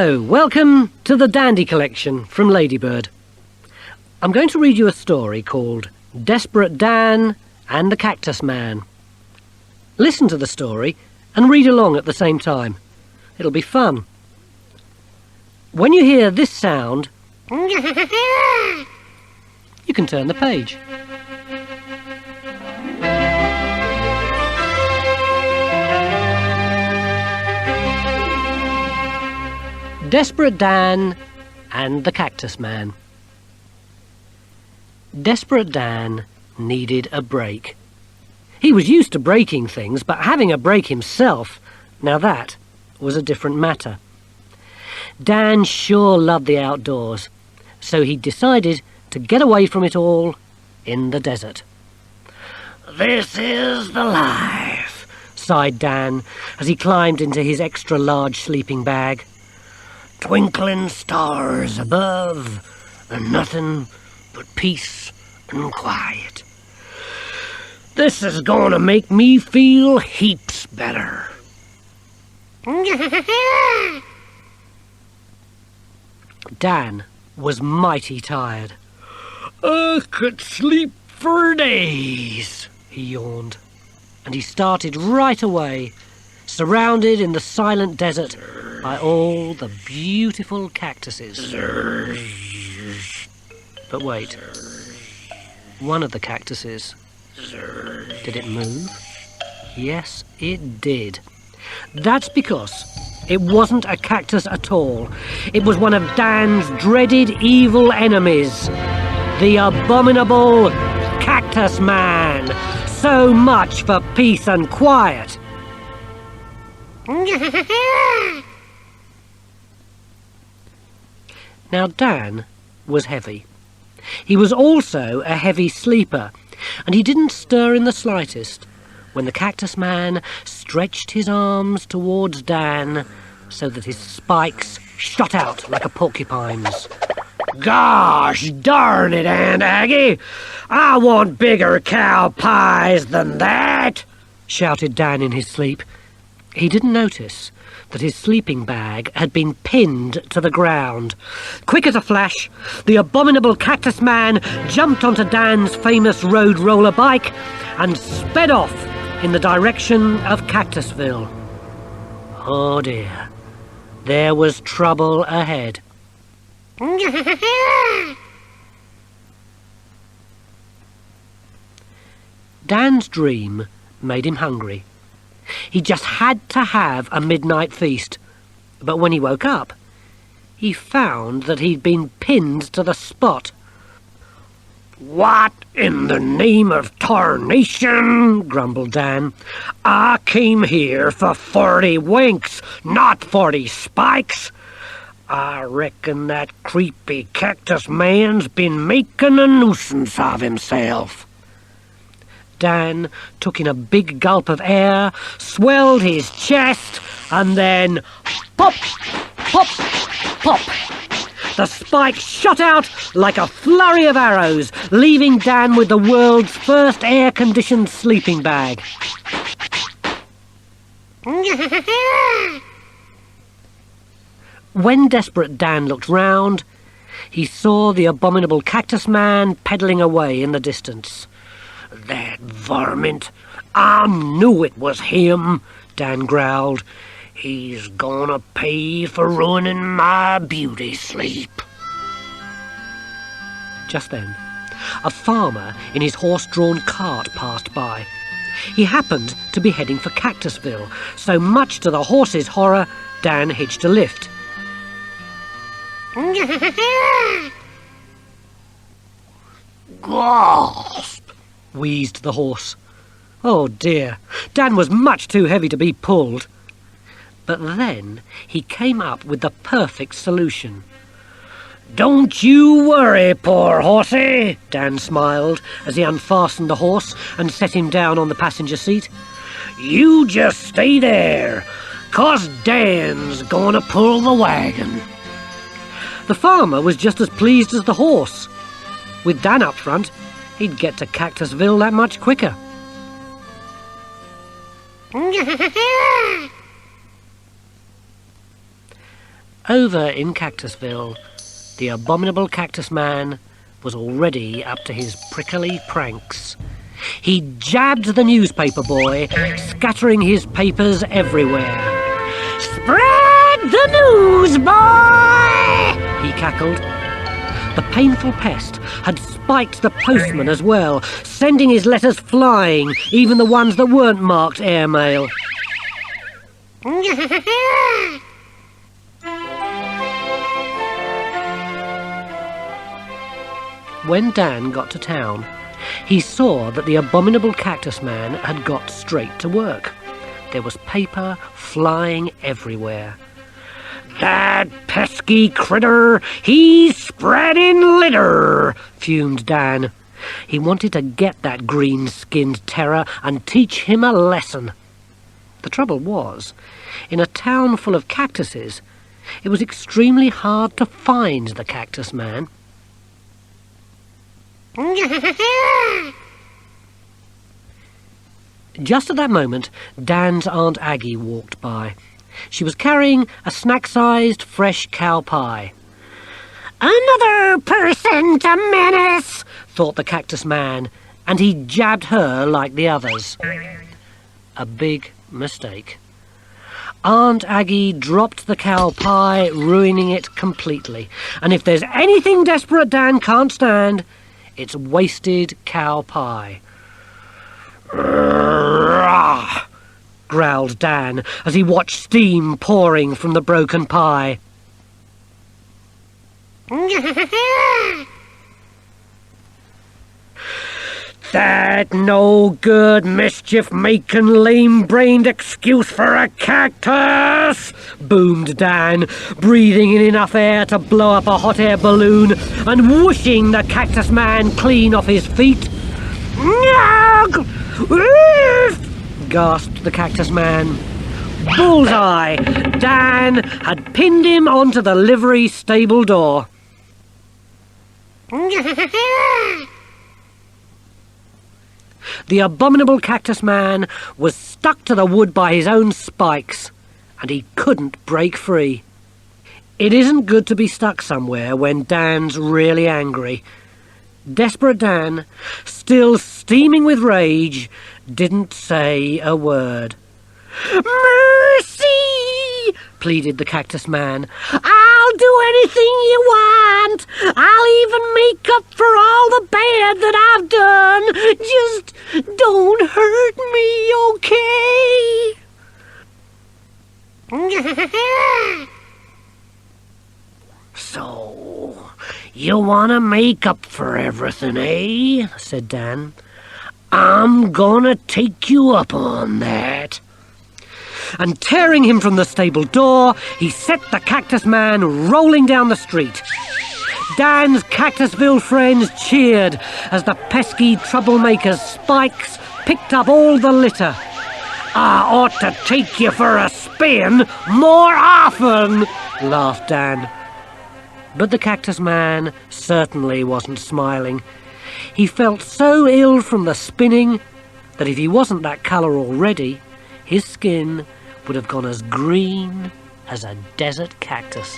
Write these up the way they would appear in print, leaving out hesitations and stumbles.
Hello, welcome to the Dandy Collection from Ladybird. I'm going to read you a story called Desperate Dan and the Cactus Man. Listen to the story and read along at the same time. It'll be fun. When you hear this sound, you can turn the page. Desperate Dan and the Cactus Man. Desperate Dan needed a break. He was used to breaking things, but having a break himself, now that was a different matter. Dan sure loved the outdoors, so he decided to get away from it all in the desert. "This is the life," sighed Dan as he climbed into his extra-large sleeping bag. "Twinkling stars above, and nothing but peace and quiet. This is gonna make me feel heaps better." Dan was mighty tired. "I could sleep for days," he yawned, and he started right away, surrounded in the silent desert by all the beautiful cactuses. But wait, one of the cactuses, did it move? Yes, it did. That's because it wasn't a cactus at all. It was one of Dan's dreaded evil enemies, the abominable Cactus Man. So much for peace and quiet. Now Dan was heavy. He was also a heavy sleeper, and he didn't stir in the slightest when the Cactus Man stretched his arms towards Dan so that his spikes shot out like a porcupine's. "Gosh darn it, Aunt Aggie! I want bigger cow pies than that!" shouted Dan in his sleep. He didn't notice that his sleeping bag had been pinned to the ground. Quick as a flash, the abominable Cactus Man jumped onto Dan's famous road roller bike and sped off in the direction of Cactusville. Oh dear, there was trouble ahead. Dan's dream made him hungry. He just had to have a midnight feast. But when he woke up, he found that he'd been pinned to the spot. "What in the name of tarnation?" grumbled Dan. "I came here for 40 winks, not 40 spikes. I reckon that creepy Cactus Man's been making a nuisance of himself." Dan took in a big gulp of air, swelled his chest, and then pop, pop, pop. The spikes shot out like a flurry of arrows, leaving Dan with the world's first air-conditioned sleeping bag. When Desperate Dan looked round, he saw the abominable Cactus Man pedalling away in the distance. "That varmint! I knew it was him," Dan growled. "He's gonna pay for ruining my beauty sleep." Just then, a farmer in his horse-drawn cart passed by. He happened to be heading for Cactusville, so much to the horse's horror, Dan hitched a lift. "Gasp!" wheezed the horse. Oh dear, Dan was much too heavy to be pulled. But then he came up with the perfect solution. "Don't you worry, poor horsey," Dan smiled as he unfastened the horse and set him down on the passenger seat. "You just stay there, 'cause Dan's gonna pull the wagon." The farmer was just as pleased as the horse. With Dan up front, he'd get to Cactusville that much quicker. Over in Cactusville, the abominable Cactus Man was already up to his prickly pranks. He jabbed the newspaper boy, scattering his papers everywhere. "Spread the news, boy!" he cackled. The painful pest had spiked the postman as well, sending his letters flying, even the ones that weren't marked airmail. When Dan got to town, he saw that the abominable Cactus Man had got straight to work. There was paper flying everywhere. "That pesky critter, he's spreading litter," fumed Dan. He wanted to get that green-skinned terror and teach him a lesson. The trouble was, in a town full of cactuses, it was extremely hard to find the Cactus Man. Just at that moment, Dan's Aunt Aggie walked by. She was carrying a snack-sized fresh cow pie. "Another person to menace," thought the Cactus Man, and he jabbed her like the others. A big mistake. Aunt Aggie dropped the cow pie, ruining it completely. And if there's anything desperate Dan can't stand, it's wasted cow pie. "Rah!" growled Dan as he watched steam pouring from the broken pie. "That no-good, mischief-making, lame-brained excuse for a cactus!" boomed Dan, breathing in enough air to blow up a hot air balloon and whooshing the Cactus Man clean off his feet. Gasped the Cactus Man. Bullseye! Dan had pinned him onto the livery stable door. The abominable Cactus Man was stuck to the wood by his own spikes, and he couldn't break free. It isn't good to be stuck somewhere when Dan's really angry. Desperate Dan, still steaming with rage, didn't say a word. "Mercy!" pleaded the Cactus Man. "I'll do anything you want. I'll even make up for all the bad that I've done. Just don't hurt me, okay?" "So, you want to make up for everything, eh?" said Dan. "I'm gonna take you up on that." And tearing him from the stable door, he set the Cactus Man rolling down the street. Dan's Cactusville friends cheered as the pesky troublemaker's spikes picked up all the litter. "I ought to take you for a spin more often," laughed Dan. But the Cactus Man certainly wasn't smiling. He felt so ill from the spinning that if he wasn't that colour already, his skin would have gone as green as a desert cactus.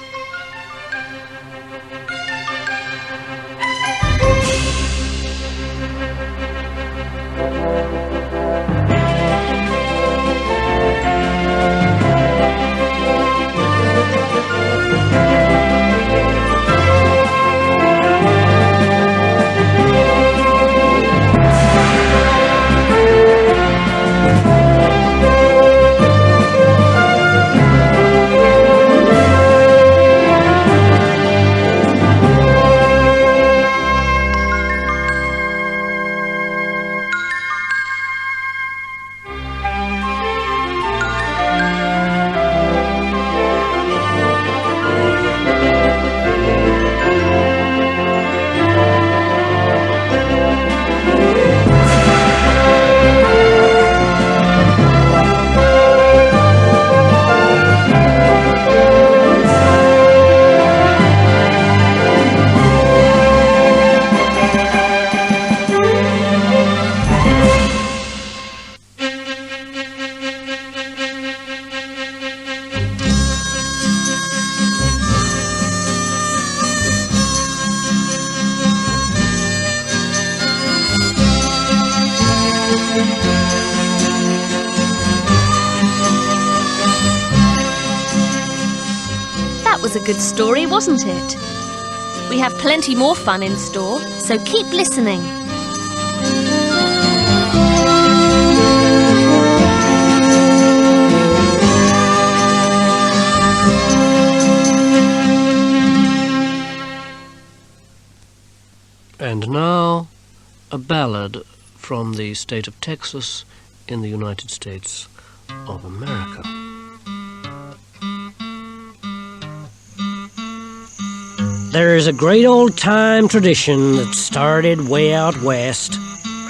was a good story, wasn't it? We have plenty more fun in store, so keep listening. And now, a ballad from the state of Texas in the United States of America. There's a great old-time tradition that started way out west,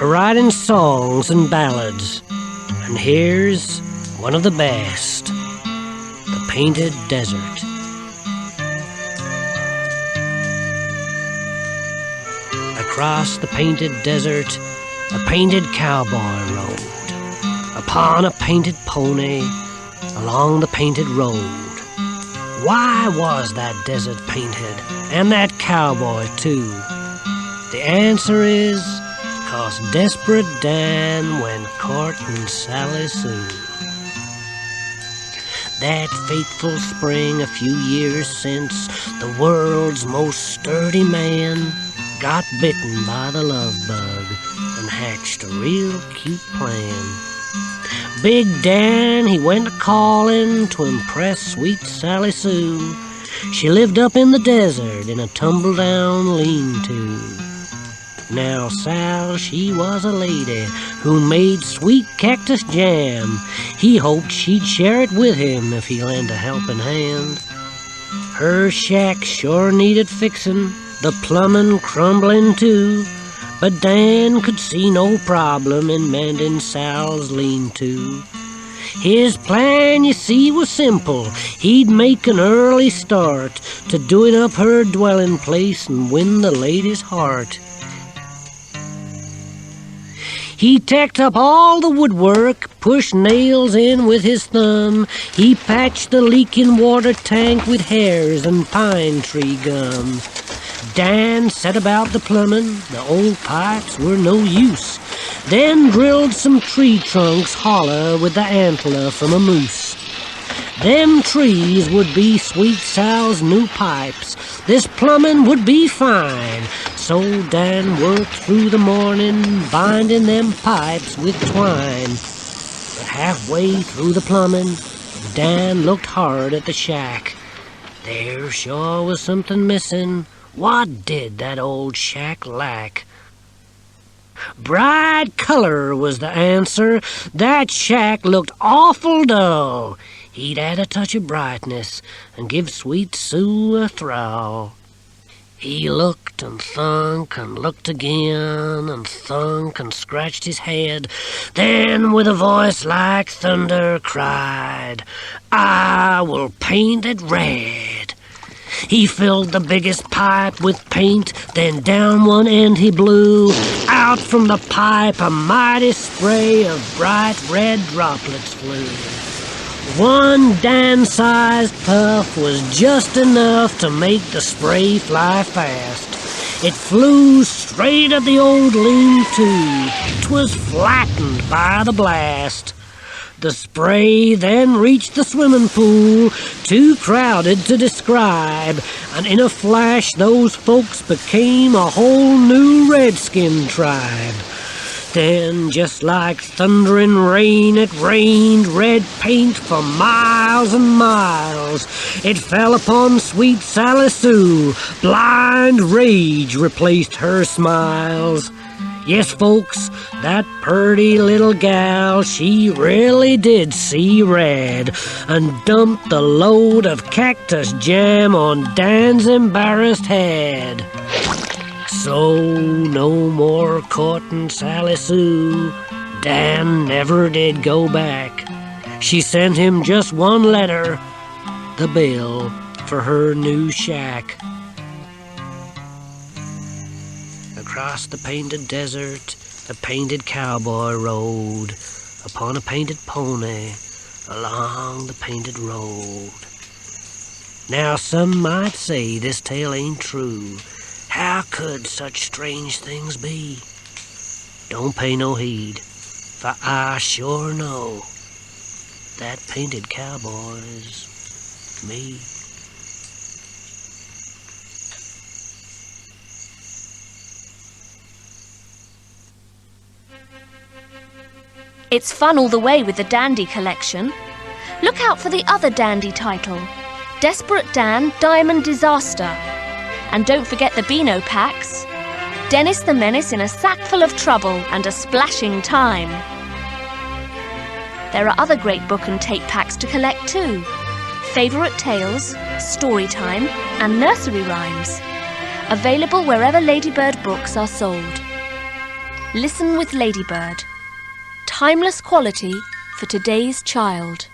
writing songs and ballads, and here's one of the best, The Painted Desert. Across the painted desert, a painted cowboy rode, upon a painted pony, along the painted road. Why was that desert painted, and that cowboy too? The answer is, 'cause desperate Dan went courting Sally Sue. That fateful spring a few years since, the world's most sturdy man got bitten by the love bug and hatched a real cute plan. Big Dan, he went a-callin' to impress sweet Sally Sue. She lived up in the desert in a tumble-down lean-to. Now Sal, she was a lady who made sweet cactus jam. He hoped she'd share it with him if he lent a helping hand. Her shack sure needed fixin', the plumbin' crumblin' too, but Dan could see no problem in mending Sal's lean-to. His plan, you see, was simple. He'd make an early start to doing up her dwelling place and win the lady's heart. He tacked up all the woodwork, pushed nails in with his thumb. He patched the leaking water tank with hairs and pine tree gum. Dan set about the plumbing. The old pipes were no use. Then drilled some tree trunks hollow with the antler from a moose. Them trees would be Sweet Sal's new pipes. This plumbing would be fine. So Dan worked through the morning, binding them pipes with twine. But halfway through the plumbing, Dan looked hard at the shack. There sure was something missing. What did that old shack lack? Bright color was the answer. That shack looked awful dull. He'd add a touch of brightness and give Sweet Sue a thrill. He looked and thunk and looked again and thunk and scratched his head. Then with a voice like thunder cried, "I will paint it red." He filled the biggest pipe with paint, then down one end he blew. Out from the pipe a mighty spray of bright red droplets flew. One Dan-sized puff was just enough to make the spray fly fast. It flew straight at the old lean-to. 'Twas flattened by the blast. The spray then reached the swimming pool, too crowded to describe, and in a flash those folks became a whole new redskin tribe. Then, just like thundering rain, it rained red paint for miles and miles. It fell upon Sweet Sally Sue. Blind rage replaced her smiles. Yes, folks, that purty little gal, she really did see red and dumped the load of cactus jam on Dan's embarrassed head. So no more courting Sally Sue. Dan never did go back. She sent him just one letter, the bill for her new shack. Across the painted desert, a painted cowboy rode, upon a painted pony, along the painted road. Now some might say this tale ain't true. How could such strange things be? Don't pay no heed, for I sure know that painted cowboy's me. It's fun all the way with the Dandy collection. Look out for the other Dandy title, Desperate Dan Diamond Disaster. And don't forget the Beano packs. Dennis the Menace in a sack full of trouble and a splashing time. There are other great book and tape packs to collect too. Favourite Tales, Story Time and Nursery Rhymes. Available wherever Ladybird books are sold. Listen with Ladybird. Timeless quality for today's child.